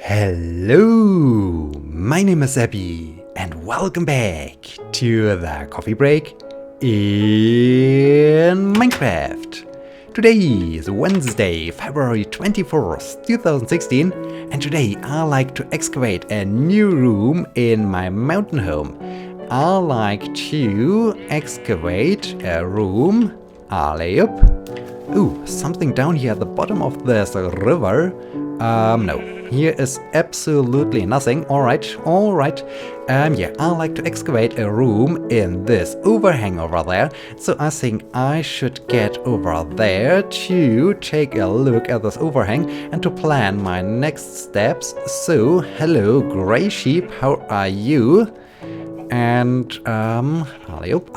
Hello, my name is Sebbi and welcome back to the coffee break in Minecraft. Today is Wednesday, February 24th, 2016, and today I like to excavate a new room in my mountain home. I like to excavate a room. Alley up. Ooh, something down here at the bottom of this river. No, here is absolutely nothing. Alright. Yeah, I like to excavate a room in this overhang over there. So I think I should get over there to take a look at this overhang and to plan my next steps. So, hello, gray sheep, how are you? And, alley up.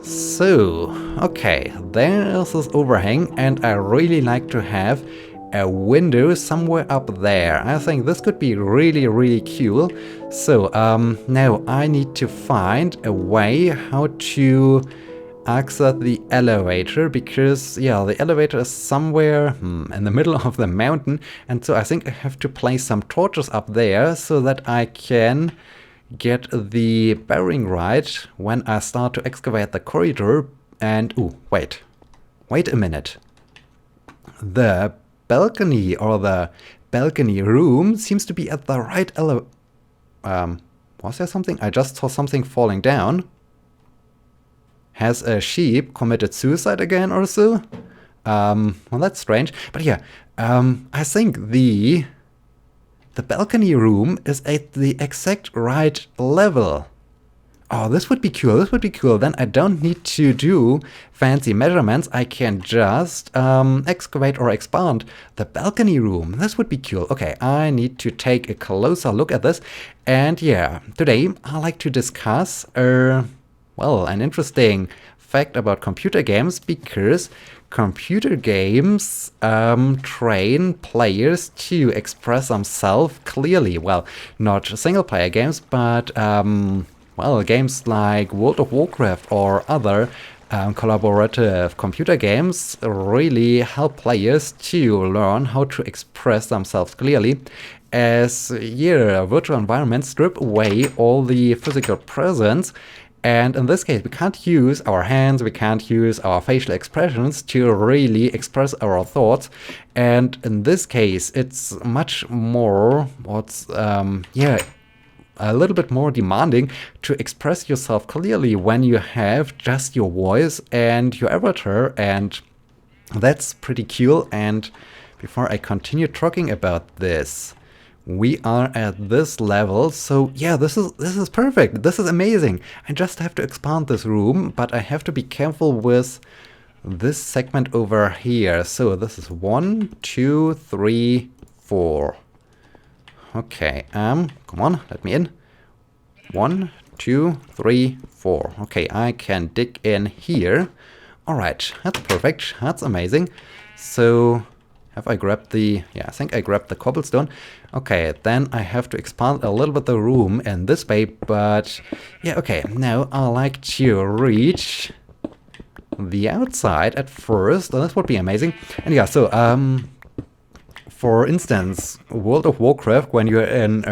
So, okay, there's this overhang, and I really like to have a window somewhere up there. I think this could be really cool. So, now I need to find a way how to exit the elevator, because, yeah, the elevator is somewhere in the middle of the mountain, and so I think I have to place some torches up there so that I can get the bearing right when I start to excavate the corridor. And wait a minute, the balcony or the balcony room seems to be at the right was there something? I just saw something falling down. Has a sheep committed suicide again or so? Well, that's strange, but yeah, I think the balcony room is at the exact right level. Oh, this would be cool. Then I don't need to do fancy measurements. I can just excavate or expand the balcony room. This would be cool. Okay, I need to take a closer look at this. And yeah, today I like to discuss well, an interesting fact about computer games, because computer games train players to express themselves clearly. Well, not single-player games, but well, games like World of Warcraft or other collaborative computer games really help players to learn how to express themselves clearly, as yeah, virtual environments strip away all the physical presence. And in this case, we can't use our hands, we can't use our facial expressions to really express our thoughts. And in this case, it's much more, yeah, a little bit more demanding to express yourself clearly when you have just your voice and your avatar. And that's pretty cool. And before I continue talking about this, we are at this level, so yeah, this is perfect. This is amazing. I just have to expand this room, but I have to be careful with this segment over here. So this is 1, 2, 3, 4. Okay, come on, let me in. 1, 2, 3, 4. Okay, I can dig in here. All right, that's perfect. That's amazing. So have I grabbed the... yeah, I think I grabbed the cobblestone. Okay, then I have to expand a little bit the room in this way, but yeah, okay, now I like to reach the outside at first. This would be amazing. And yeah, so, for instance, World of Warcraft, when you're in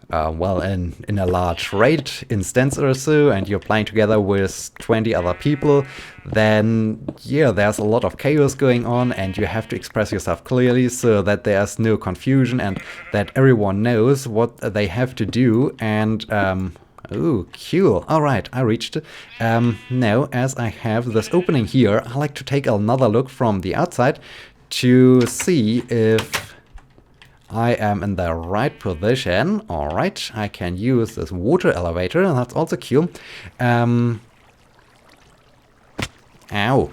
well, in a large raid instance or so, and you're playing together with 20 other people, then yeah, there's a lot of chaos going on, and you have to express yourself clearly so that there's no confusion and that everyone knows what they have to do. And oh, cool. Alright, I reached it. Now, as I have this opening here, I like to take another look from the outside to see if I am in the right position. Alright, I can use this water elevator, and that's also cool. Ow.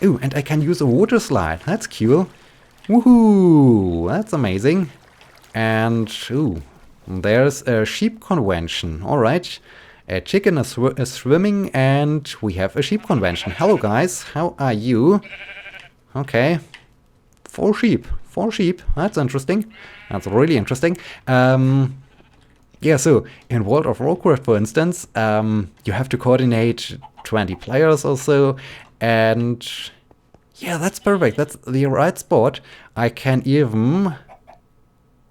Ooh, and I can use a water slide. That's cool. Woohoo! That's amazing. And, ooh, there's a sheep convention. Alright. A chicken is swimming, and we have a sheep convention. Hello, guys. How are you? Okay. 4 sheep. 4 sheep. That's interesting. That's really interesting. Yeah, so in World of Warcraft, for instance, you have to coordinate 20 players or so, and yeah, that's perfect. That's the right spot. I can even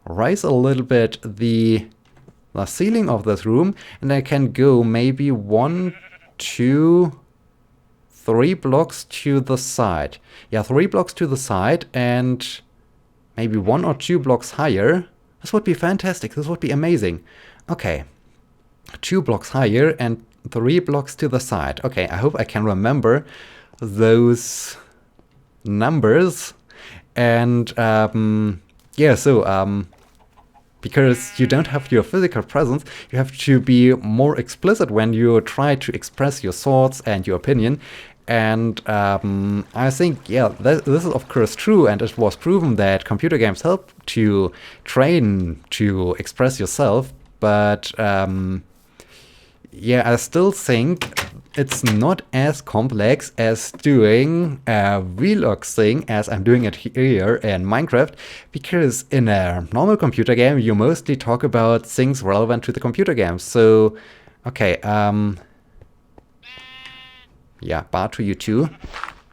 raise a little bit the ceiling of this room, and I can go maybe 1, 2, 3 blocks to the side. Yeah, 3 blocks to the side and maybe 1 or 2 blocks higher. This would be fantastic. This would be amazing. Okay, 2 blocks higher and 3 blocks to the side. Okay, I hope I can remember those numbers. And yeah, so because you don't have your physical presence, you have to be more explicit when you try to express your thoughts and your opinion. And I think, yeah, this is of course true, and it was proven that computer games help to train to express yourself. But yeah, I still think it's not as complex as doing a vlog thing as I'm doing it here in Minecraft, because in a normal computer game you mostly talk about things relevant to the computer game. So, okay, yeah, bar to you too.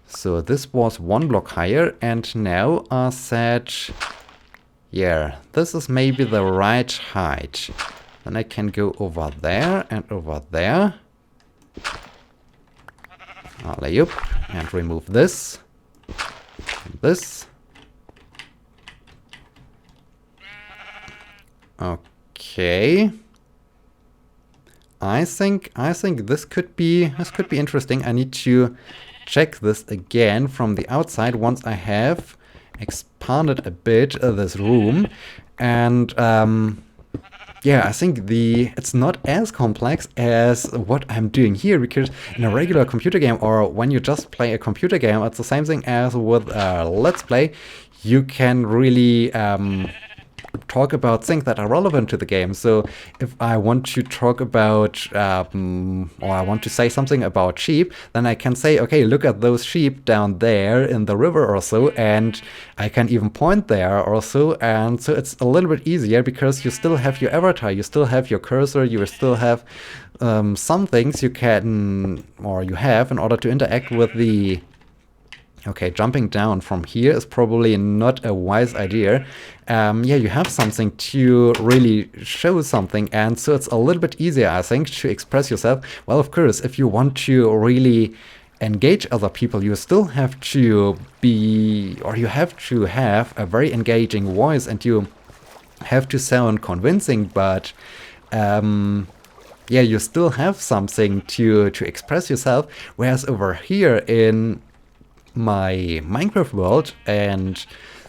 So this was 1 block higher, and now I said, yeah, this is maybe the right height. Then I can go over there and over there. Alley up and remove this. And this. Okay. I think this could be interesting. I need to check this again from the outside once I have expanded a bit this room. And yeah, I think it's not as complex as what I'm doing here, because in a regular computer game, or when you just play a computer game, it's the same thing as with Let's Play. You can really talk about things that are relevant to the game. So if I want to talk about, or I want to say something about sheep, then I can say, okay, look at those sheep down there in the river or so, and I can even point there or so, and so it's a little bit easier because you still have your avatar, you still have your cursor, you still have some things you can, or you have, in order to interact with the... Okay, jumping down from here is probably not a wise idea. Yeah, you have something to really show something, and so it's a little bit easier, I think, to express yourself. Well, of course, if you want to really engage other people, you still have to be, or you have to have a very engaging voice, and you have to sound convincing, but yeah, you still have something to express yourself, whereas over here in my Minecraft world and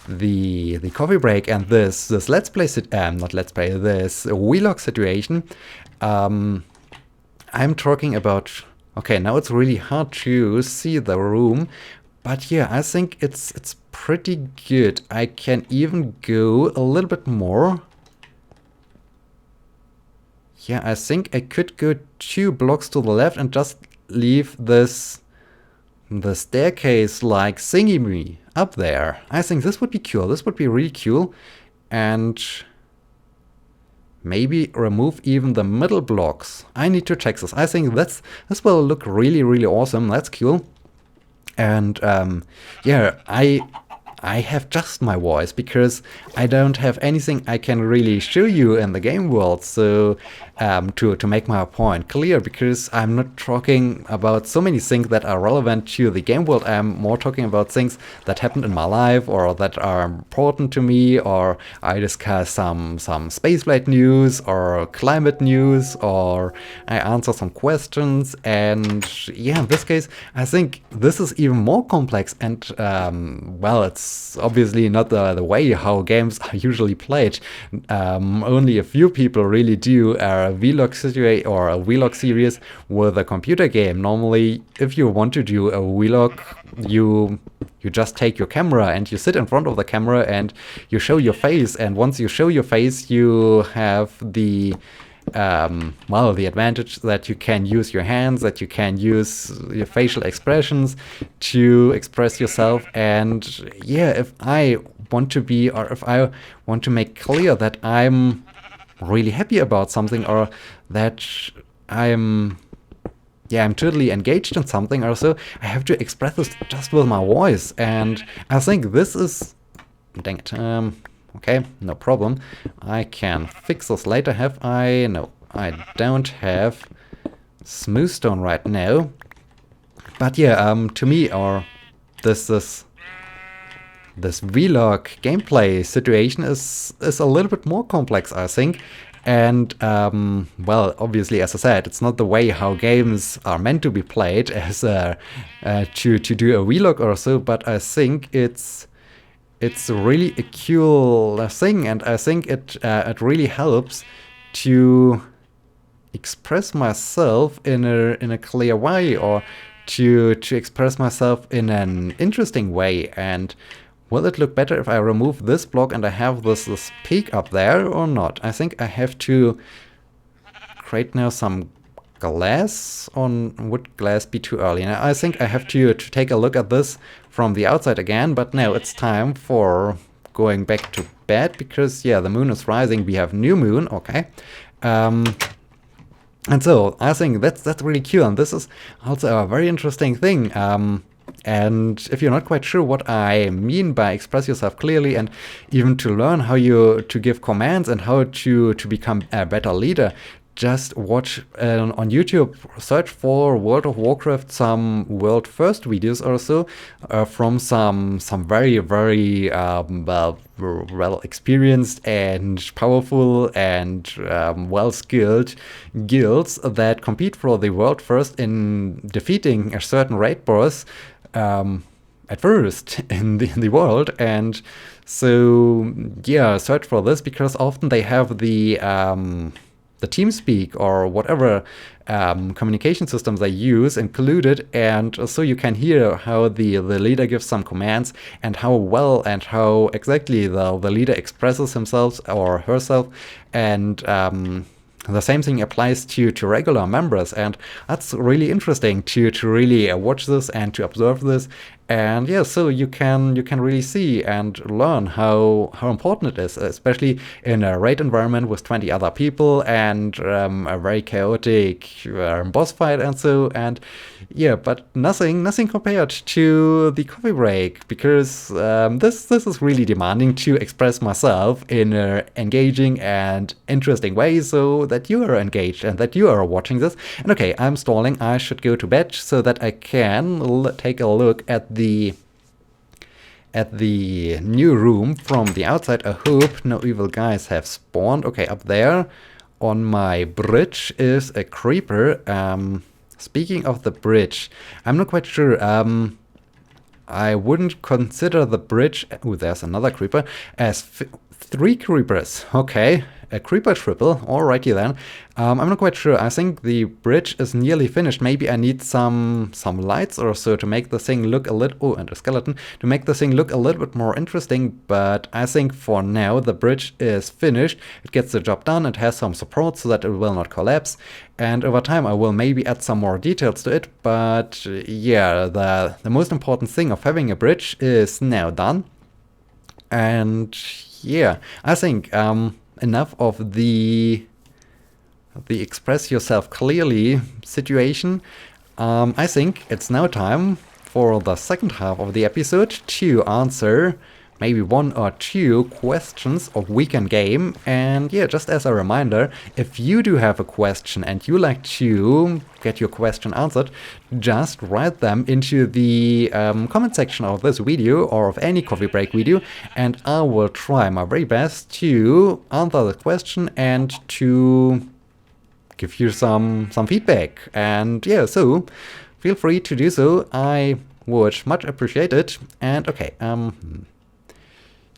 the coffee break and this let's play not let's play, this vlog situation, I'm talking about... Okay, now it's really hard to see the room, but yeah, I think it's pretty good. I can even go a little bit more. Yeah, I think I could go 2 blocks to the left and just leave the staircase like thingy-me up there. I think this would be cool. This would be really cool. And maybe remove even the middle blocks. I need to check this. I think this will look really, really awesome. That's cool. And yeah, I have just my voice because I don't have anything I can really show you in the game world. So to make my point clear, because I'm not talking about so many things that are relevant to the game world. I'm more talking about things that happened in my life or that are important to me, or I discuss some spaceflight news or climate news, or I answer some questions. And yeah, in this case, I think this is even more complex, and well, it's obviously not the way how games are usually played. Only a few people really do a vlog situation or a vlog series with a computer game. Normally, if you want to do a vlog, you just take your camera and you sit in front of the camera and you show your face. And once you show your face, you have the well, the advantage that you can use your hands, that you can use your facial expressions to express yourself. And yeah, if I want to be, or if I want to make clear that I'm really happy about something, or that I'm totally engaged in something or so, I have to express this just with my voice. And I think this is, dang it, Okay, no problem. I can fix this later. Have I? No, I don't have smooth stone right now. But yeah, to me, or this vlog gameplay situation is a little bit more complex, I think. And well, obviously, as I said, it's not the way how games are meant to be played as to do a vlog or so. But I think it's really a cool thing, and I think it really helps to express myself in a clear way, or to express myself in an interesting way. And will it look better if I remove this block and I have this peak up there or not? I think I have to create now some glass. Would glass be too early? Now, I think I have to take a look at this from the outside again, but now it's time for going back to bed, because yeah, the moon is rising. We have new moon, okay. And so I think that's really cool, and this is also a very interesting thing. And if you're not quite sure what I mean by express yourself clearly, and even to learn how to give commands and how to become a better leader, just watch on YouTube, search for World of Warcraft, some world first videos or so from some very well experienced and powerful and well skilled guilds that compete for the world first in defeating a certain raid boss at first in the world. And so yeah, search for this, because often they have the TeamSpeak or whatever communication systems they use included, and so you can hear how the leader gives some commands, and how well and how exactly the leader expresses himself or herself. And the same thing applies to regular members, and that's really interesting to really watch this and to observe this. And yeah, so you can really see and learn how important it is, especially in a raid environment with 20 other people and a very chaotic boss fight and so. And yeah, but nothing compared to the coffee break, because this is really demanding to express myself in an engaging and interesting way, so that you are engaged and that you are watching this. And okay, I'm stalling. I should go to bed so that I can take a look at the new room from the outside. I hope no evil guys have spawned. Okay, up there on my bridge is a creeper. Speaking of the bridge, I'm not quite sure. I wouldn't consider the bridge. Oh, there's another creeper. As 3 creepers. Okay, a creeper triple. Alrighty then. I'm not quite sure. I think the bridge is nearly finished. Maybe I need some lights or so to make the thing look a little. Oh, and a skeleton to make the thing look a little bit more interesting. But I think for now the bridge is finished. It gets the job done. It has some support so that it will not collapse. And over time I will maybe add some more details to it. But yeah, the most important thing of having a bridge is now done. And yeah, I think enough of the express yourself clearly situation. I think it's now time for the second half of the episode to answer maybe 1 or 2 questions of weekend game. And yeah, just as a reminder, if you do have a question and you like to get your question answered, just write them into the comment section of this video or of any coffee break video, and I will try my very best to answer the question and to give you some feedback. And yeah, so feel free to do so. I would much appreciate it. And okay,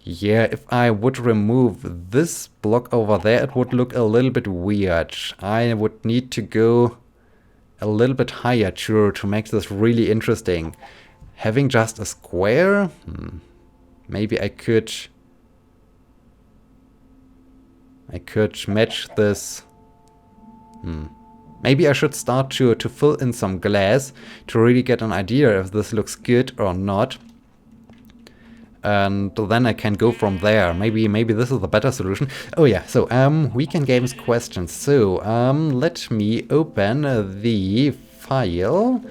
yeah, if I would remove this block over there, it would look a little bit weird. I would need to go a little bit higher to make this really interesting. Having just a square? Maybe I could match this. Maybe I should start to fill in some glass to really get an idea if this looks good or not. And then I can go from there. Maybe this is the better solution. Oh yeah, so weekend games questions. So let me open the file,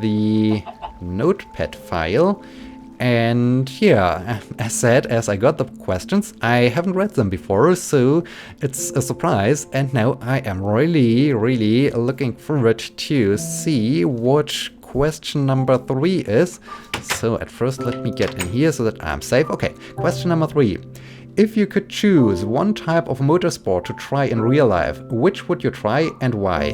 the notepad file, And yeah, as said, as I got the questions, I haven't read them before, so it's a surprise. And now I am really looking forward to see what question number 3 is. So at first let me get in here so that I'm safe. Okay, question number 3. If you could choose one type of motorsport to try in real life, which would you try and why?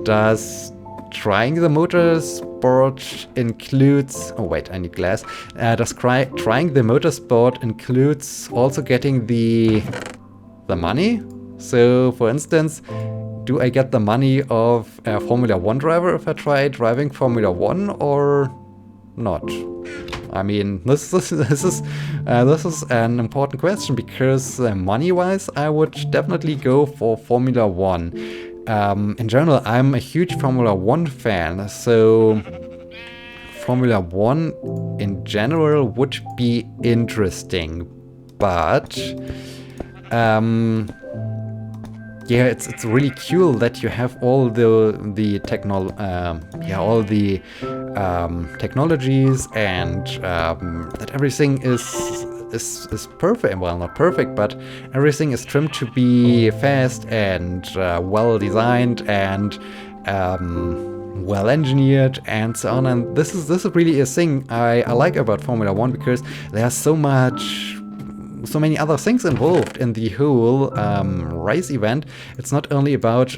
Does trying the motorsport includes... Oh wait, I need glass. Does trying the motorsport includes also getting the money? So, for instance, do I get the money of a Formula 1 driver if I try driving Formula 1 or not? I mean, this is an important question because money-wise, I would definitely go for Formula 1. In general, I'm a huge Formula 1 fan, so Formula 1 in general would be interesting, but yeah, it's really cool that you have all the technologies and that everything is perfect. Well, not perfect, but everything is trimmed to be fast and well designed and well engineered and so on. And this is really a thing I like about Formula 1 because there's so many other things involved in the whole race event. It's not only about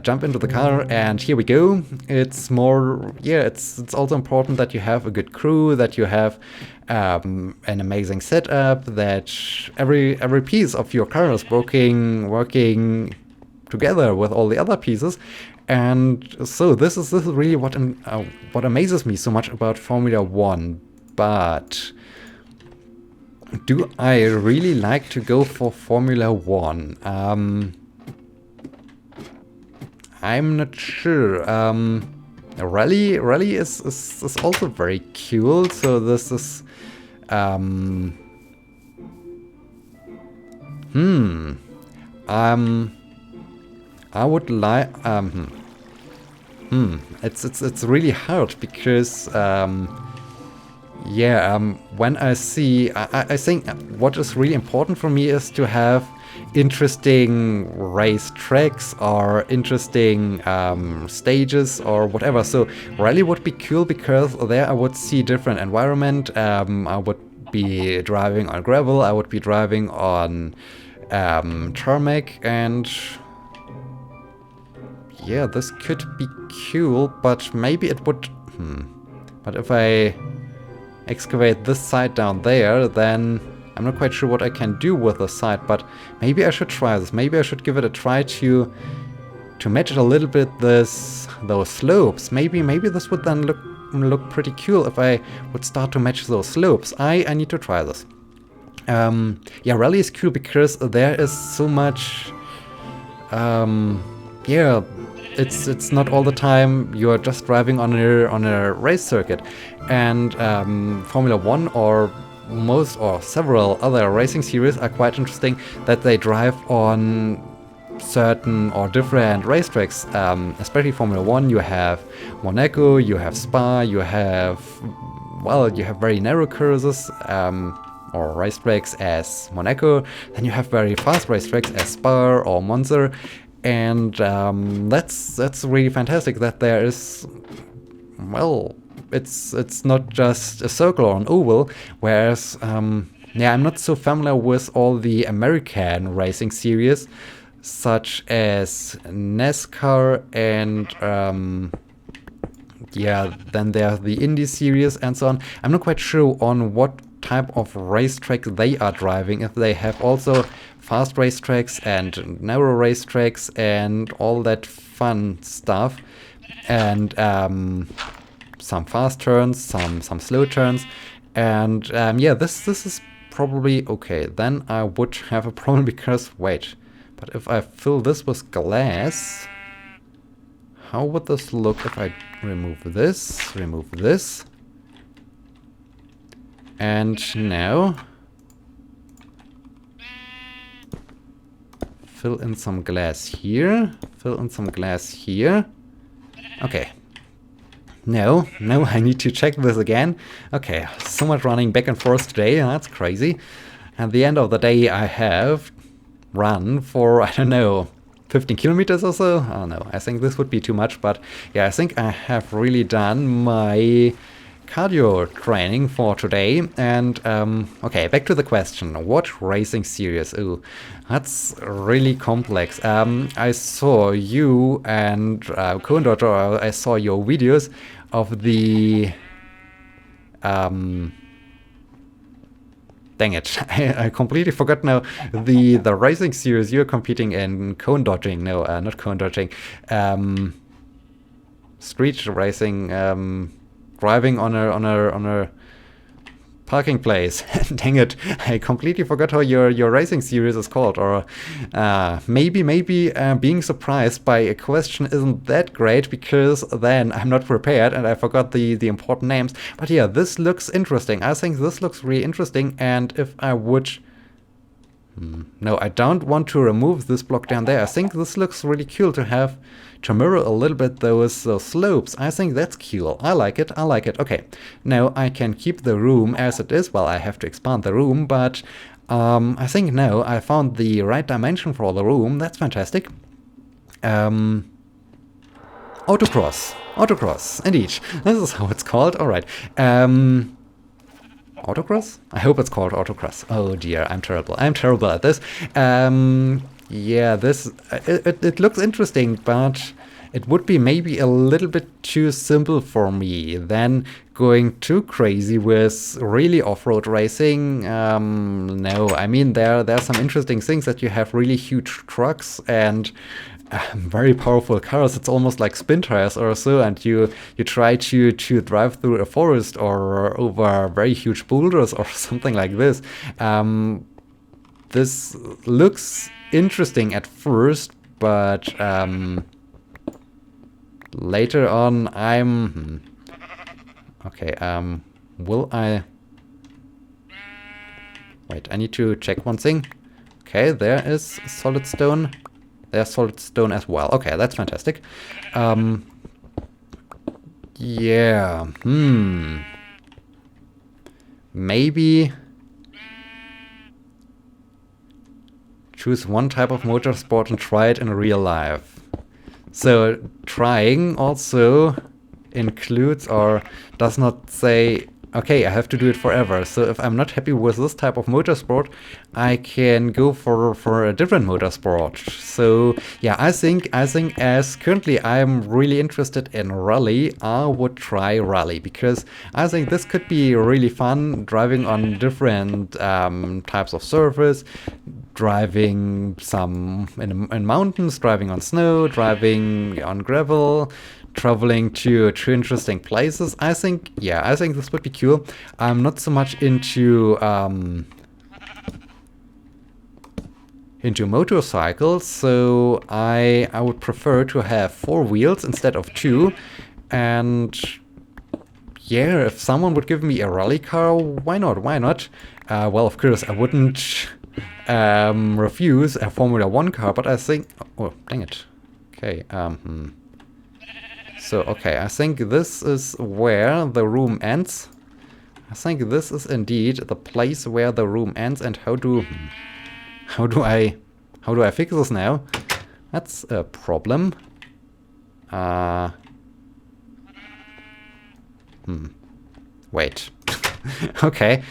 jump into the car and here we go. It's more, it's also important that you have a good crew, that you have an amazing setup, that every piece of your car is working together with all the other pieces. And so this is really what amazes me so much about Formula 1. But do I really like to go for Formula 1? I'm not sure. Rally is also very cool. So this is I would like it's really hard because when I see, I think what is really important for me is to have interesting race tracks or interesting stages or whatever. So rally would be cool because there I would see different environment. I would be driving on gravel, I would be driving on tarmac, and yeah, this could be cool, but maybe it would... But if I excavate this side down there, then I'm not quite sure what I can do with the side, but maybe I should try this. Maybe I should give it a try to match it a little bit, those slopes. Maybe this would then look pretty cool if I would start to match those slopes. I need to try this. Rally is cool because there is so much... it's not all the time you're just driving on a race circuit, and Formula 1 or most or several other racing series are quite interesting that they drive on certain or different racetracks. Especially Formula 1, you have Monaco, you have Spa, you have very narrow courses or racetracks as Monaco, then you have very fast racetracks as Spa or Monza. And that's really fantastic that there is, it's not just a circle or an oval, whereas I'm not so familiar with all the American racing series, such as NASCAR and then there's the Indy series and so on. I'm not quite sure on what type of racetrack they are driving, if they have also fast racetracks and narrow racetracks and all that fun stuff, and some fast turns, some slow turns, and this is probably okay. Then I would have a problem because but if I fill this with glass, how would this look if I remove this, and now fill in some glass here, Okay. No, I need to check this again. Okay, so much running back and forth today, that's crazy. At the end of the day, I have run for, I don't know, 15 kilometers or so? I don't know, I think this would be too much, but yeah, I think I have really done my cardio training for today. And okay, back to the question, what racing series? Oh, that's really complex. I saw you and Kohndottir, I saw your videos of the dang it, I completely forgot now the racing series you're competing in. Cone dodging, no, not cone dodging, street racing, driving on a parking place. Dang it, I completely forgot how your racing series is called. Or maybe being surprised by a question isn't that great, because then I'm not prepared and I forgot the important names. But yeah, this looks interesting. I think this looks really interesting, and if I would... No, I don't want to remove this block down there. I think this looks really cool to have, to mirror a little bit those slopes. I think that's cool. I like it. Okay, now I can keep the room as it is. Well, I have to expand the room, but I think now I found the right dimension for the room. That's fantastic. Autocross, indeed. This is how it's called. All right. Autocross? I hope it's called autocross. Oh dear, I'm terrible at this. Yeah, this it looks interesting, but it would be maybe a little bit too simple for me. Then going too crazy with really off-road racing. No, I mean there are some interesting things that you have really huge trucks and very powerful cars. It's almost like spin tires or so, and you try to drive through a forest or over very huge boulders or something like this. This looks interesting at first, but later on I'm okay. Will I wait? I need to check one thing. Okay, there is solid stone. There's solid stone as well. Okay, that's fantastic. Yeah. Maybe choose one type of motorsport and try it in real life. So trying also includes or does not say, okay, I have to do it forever. So if I'm not happy with this type of motorsport, I can go for a different motorsport. So yeah, I think as currently I'm really interested in rally, I would try rally, because I think this could be really fun, driving on different types of surface, driving some in mountains, driving on snow, driving on gravel, traveling to interesting places. I think this would be cool. I'm not so much into motorcycles, so I would prefer to have 4 wheels instead of 2. And yeah, if someone would give me a rally car, why not? Well, of course I wouldn't refuse a Formula 1 car, but I think, oh dang it, okay, so, okay, I think this is where the room ends. I think this is indeed the place where the room ends. And how do I fix this now? That's a problem. Wait. Okay.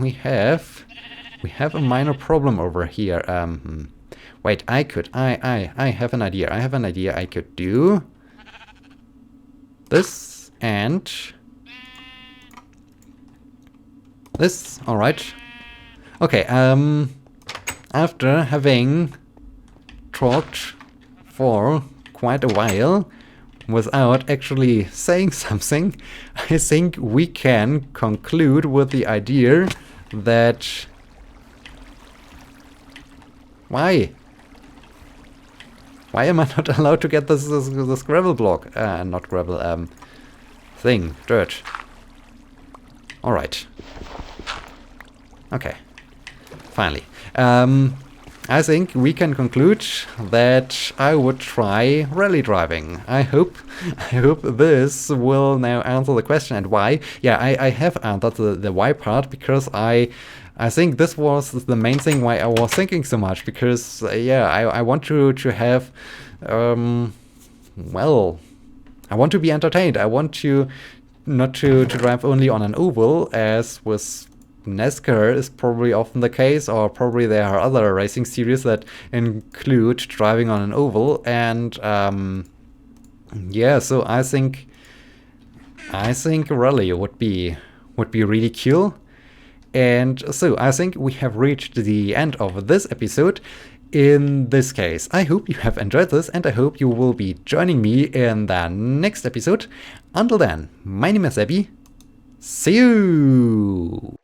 We have a minor problem over here. Wait, I have an idea. I could do this and this. All right. Okay. After having talked for quite a while without actually saying something, I think we can conclude with the idea that... Why am I not allowed to get this gravel block? Not gravel, thing, dirt. Alright. Okay. Finally. I think we can conclude that I would try rally driving. I hope this will now answer the question. And why? Yeah, I have answered the why part, because I think this was the main thing why I was thinking so much, because yeah, I want to have well, I want to be entertained. I want to not to drive only on an oval, as with NASCAR is probably often the case, or probably there are other racing series that include driving on an oval. And yeah, so I think rally would be really cool. And so I think we have reached the end of this episode. In this case, I hope you have enjoyed this, and I hope you will be joining me in the next episode. Until then, my name is Sebbi. See you!